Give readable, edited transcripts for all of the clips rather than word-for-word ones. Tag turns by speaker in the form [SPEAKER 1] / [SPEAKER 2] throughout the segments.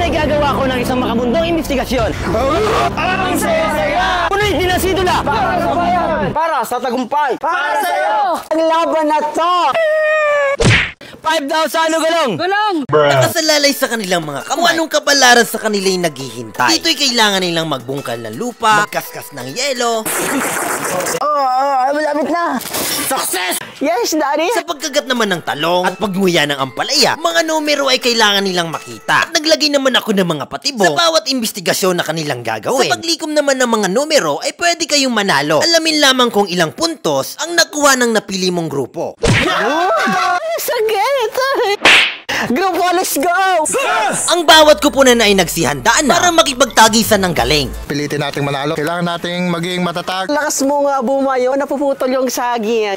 [SPEAKER 1] ay gagawa ko ng isang makabundong investigasyon.
[SPEAKER 2] Ang saya-saya!
[SPEAKER 1] Ulitin ang sidula!
[SPEAKER 2] Para sa bayan!
[SPEAKER 1] Para sa tagumpay!
[SPEAKER 2] Para sa'yo!
[SPEAKER 1] Ang laban na to! 5,000 gulong!
[SPEAKER 3] Gulong!
[SPEAKER 4] Nakasalalay sa kanilang mga kamay. Kung anong kabalaran sa kanila yung naghihintay. Dito'y kailangan nilang magbungkal ng lupa, magkaskas ng yelo.
[SPEAKER 1] Malapit na!
[SPEAKER 4] Success!
[SPEAKER 1] Yes, Daddy!
[SPEAKER 4] Sa pagkagat naman ng talong at pagmuya ng ampalaya, mga numero ay kailangan nilang makita. At naglagay naman ako ng mga patibo sa bawat investigasyon na kanilang gagawin. Sa paglikom naman ng mga numero ay pwede kayong manalo. Alamin lamang kung ilang puntos ang nakuha ng napili mong grupo.
[SPEAKER 1] Sagit! Grupo, let's go!
[SPEAKER 4] Ang bawat kupunan ay nagsihandaan na para makipagtagisan ng galing.
[SPEAKER 5] Pilitin nating manalo. Kailangan nating maging matatag.
[SPEAKER 1] Lakas mo nga bumayo, napuputol yung saging.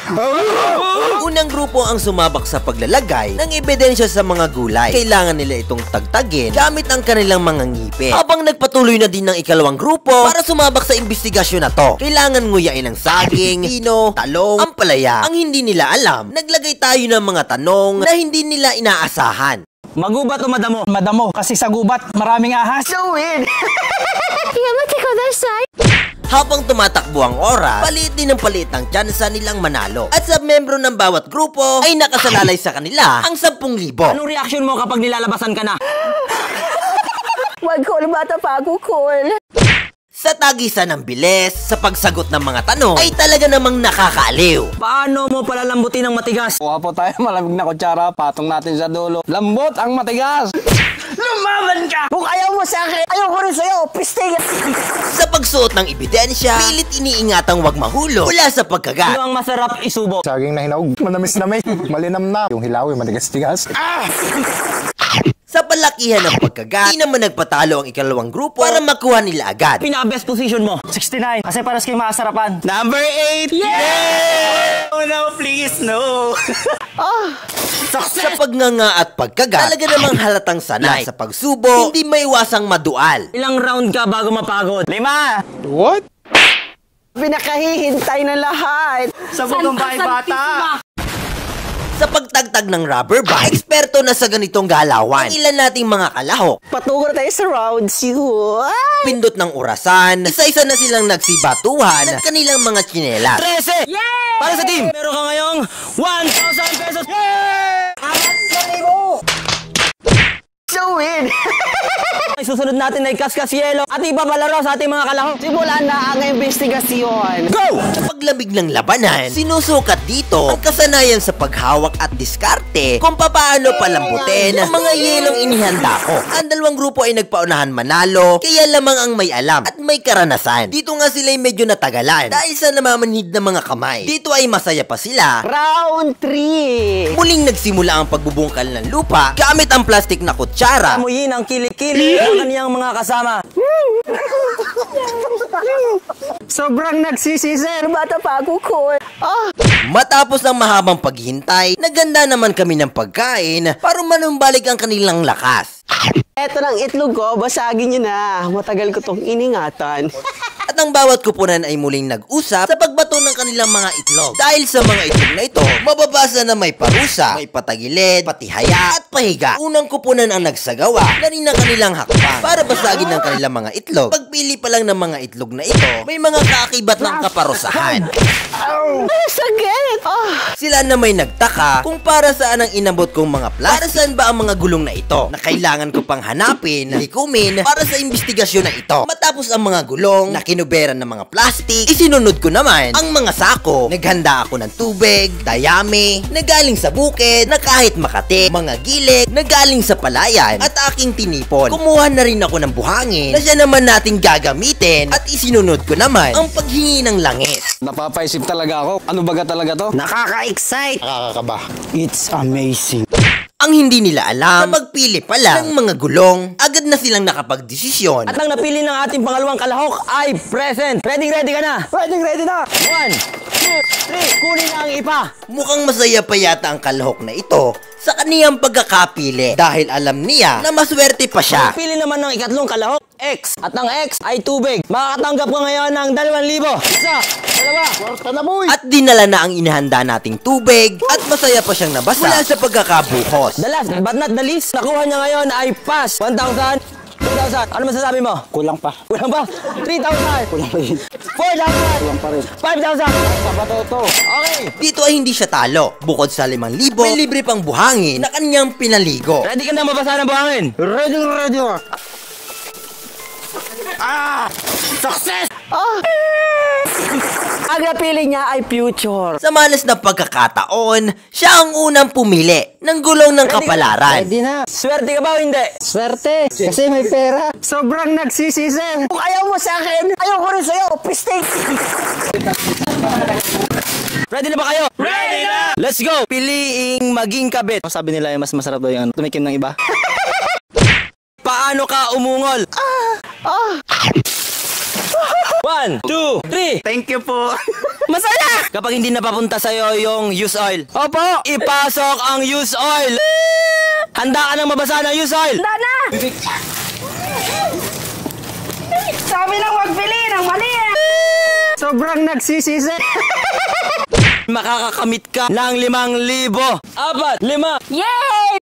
[SPEAKER 4] Unang grupo ang sumabak sa paglalagay ng ebidensya sa mga gulay. Kailangan nila itong tagtagin gamit ang kanilang mga ngipin. Habang nagpatuloy na din ng ikalawang grupo para sumabak sa investigasyon na to, kailangan nguyain ang saging, pino, talong, ampalaya. Ang hindi nila alam, naglagay tayo ng mga tanong na hindi nila inaasahan.
[SPEAKER 2] Magubat o madamo? Madamo, kasi sa gubat maraming ahas.
[SPEAKER 1] So win!
[SPEAKER 4] Habang tumatakbo ang oras, palit din ng palit ang tsansa nilang manalo. At sa membro ng bawat grupo ay nakasalalay sa kanila ang 10,000.
[SPEAKER 2] Anong reaksyon mo kapag nilalabasan ka na?
[SPEAKER 1] Wag ko, bata pa ako, cool.
[SPEAKER 4] Sa tagisan ng bilis, sa pagsagot ng mga tanong, ay talaga namang nakakaaliw.
[SPEAKER 2] Paano mo palalambutin ang matigas? Kuha po tayo malamig na kutsara, patong natin sa dulo. Lambot ang matigas! Lumaban ka!
[SPEAKER 1] Kung ayaw mo sa akin, ayaw ko rin sa'yo, pistig!
[SPEAKER 4] Sa pagsuot ng ebidensya, pilit iniingatang wag mahulog mula sa pagkagat.
[SPEAKER 2] Ano ang masarap isubo?
[SPEAKER 5] Saging na hinog. Manamis na may. Malinam na. Yung hilaw, yung matigas-tigas.
[SPEAKER 4] Sa palakihan ng pagkagat, di naman nagpatalo ang ikalawang grupo para makuha nila agad.
[SPEAKER 2] Pinaka-best position mo? 69. Kasi paras kayong makasarapan. Number 8!
[SPEAKER 1] Yeah!
[SPEAKER 2] Oh no, please, no!
[SPEAKER 4] Sa pagnganga at pagkagat, talaga namang halatang sanay. Sa pagsubo, hindi maiwasang madual.
[SPEAKER 2] Ilang round ka bago mapagod? 5!
[SPEAKER 5] What?
[SPEAKER 1] Pinakahihintay ng lahat.
[SPEAKER 2] Sa bugombay bata!
[SPEAKER 4] Sa pagtagtag ng rubber band, eksperto na sa ganitong galawan. Ang ilan nating mga kalahok,
[SPEAKER 1] Patungo na tayo sa round 2.
[SPEAKER 4] pindot ng orasan, isa-isa na silang nagsibatuhan ng kanilang mga tsinelas.
[SPEAKER 2] 13! Yay! Para sa team! Meron ka ngayong 1,000 pesos! Yay!
[SPEAKER 1] So win!
[SPEAKER 2] Ay, susunod natin ay kaskas yelo at ipapalaro sa ating mga kalahok.
[SPEAKER 1] Simulan na ang investigasyon.
[SPEAKER 2] Go!
[SPEAKER 4] Sa paglamig ng labanan, sinusukat dito ang kasanayan sa paghawak at diskarte kung papaano palambutin ang mga yelong inihanda ko. Ang dalawang grupo ay nagpaunahan manalo, kaya lamang ang may alam at may karanasan. Dito nga sila ay medyo natagalan dahil sa namamanhid ng mga kamay. Dito ay masaya pa sila.
[SPEAKER 1] Round 3.
[SPEAKER 4] Muling nagsimula ang pagbubungkal ng lupa gamit ang plastic na kutsara.
[SPEAKER 2] Amuyin ang kilikili ng kaniyang mga kasama.
[SPEAKER 1] Sobrang nagsisi, sir. Bata pa ako, cool.
[SPEAKER 4] Matapos ang mahabang paghintay, naganda naman kami ng pagkain para manumbalik ang kanilang lakas.
[SPEAKER 1] Eto ng itlog ko, basagin nyo na. Matagal ko tong iningatan.
[SPEAKER 4] At ang bawat kupunan ay muling nag-usap sa pagbato ng kanilang mga itlog. Dahil sa mga itlog na ito, mababasa na may parusa, may patagilid, patihaya at pahiga. Unang kupunan ang nagsagawa na rin ng kanilang hakbang para basagin ang kanilang mga itlog. Pagpili pa lang ng mga itlog na ito, may mga kaakibat ng kaparusahan.
[SPEAKER 1] Sagit!
[SPEAKER 4] Sila na may nagtaka kung para saan ang inabot kong mga plastic. Para saan ba ang mga gulong na ito na kailangan ko pang hanapin, likumin para sa investigasyon na ito. Matapos ang mga gulong na kinuberan ng mga plastic, isinunod ko naman ang mga sako. Naghanda ako ng tubig, dayami, na galing sa bukid, na kahit Makati, mga gilik, na galing sa palayan, at aking tinipon. Kumuha na rin ako ng buhangin na siya naman nating gagamitin at isinunod ko naman ang paghingi ng langis.
[SPEAKER 2] Napapaisip talaga ako. Ano baga talaga to?
[SPEAKER 1] Nakaka-excite!
[SPEAKER 5] Nakakakaba.
[SPEAKER 2] It's amazing.
[SPEAKER 4] Ang hindi nila alam na magpili pa lang ng mga gulong, agad na silang nakapagdesisyon.
[SPEAKER 2] At ang napili ng ating pangalawang kalahok ay present. Ready ka na? Ready na. 1, 2, 3. Kunin na ang ipa.
[SPEAKER 4] Mukhang masaya pa yata ang kalahok na ito sa kaniyang pagkakapili dahil alam niya na maswerte pa siya.
[SPEAKER 2] Pili naman ng ikatlong kalahok, X. At ang X ay tubig. Makakatanggap ka ngayon ng 2,000. Isa, dalawa.
[SPEAKER 5] Kwarta na, boy!
[SPEAKER 4] At dinala na ang inihanda nating tubig at masaya pa siyang nabasa mula sa pagkakabuhos.
[SPEAKER 2] The last but not the least, nakuha niya ngayon ay pass. 1,000 2,000. Ano masasabi mo? Kulang pa. Kulang pa? 3,000. Kulang pa rin. 4,000. Kulang pa rin. 5,000. Sa ba to? Okay.
[SPEAKER 4] Dito ay hindi siya talo. Bukod sa 5,000, may libre pang buhangin na kanyang pinaligo.
[SPEAKER 2] Ready ka na mabasa ng buhangin? Ready. Success!
[SPEAKER 1] Ang napili niya ay future.
[SPEAKER 4] Sa malas na pagkakataon, siya ang unang pumili ng gulong ng kapalaran.
[SPEAKER 2] na. Swerte ka ba o hindi? Swerte. Kasi may pera. Sobrang nagsisisi.
[SPEAKER 1] Kung ayaw mo sa akin, ayaw ko rin sa'yo. Pistik!
[SPEAKER 2] Ready na ba kayo? Ready na! Let's go! Piliing maging kabit. Sabi nila yung mas masarap daw yung tumikim ng iba. Paano ka umungol? 1, 2, 3. Thank you po. Masaya! Kapag hindi napapunta sa'yo yung use oil. Opo! Ipasok ang use oil. Handa ka nang mabasa ng use oil.
[SPEAKER 3] Handa na! Sabi lang wag pili ng mali eh!
[SPEAKER 2] Sobrang nagsisisi. Makakakamit ka ng 5,000. 4, 5.
[SPEAKER 3] Yeah!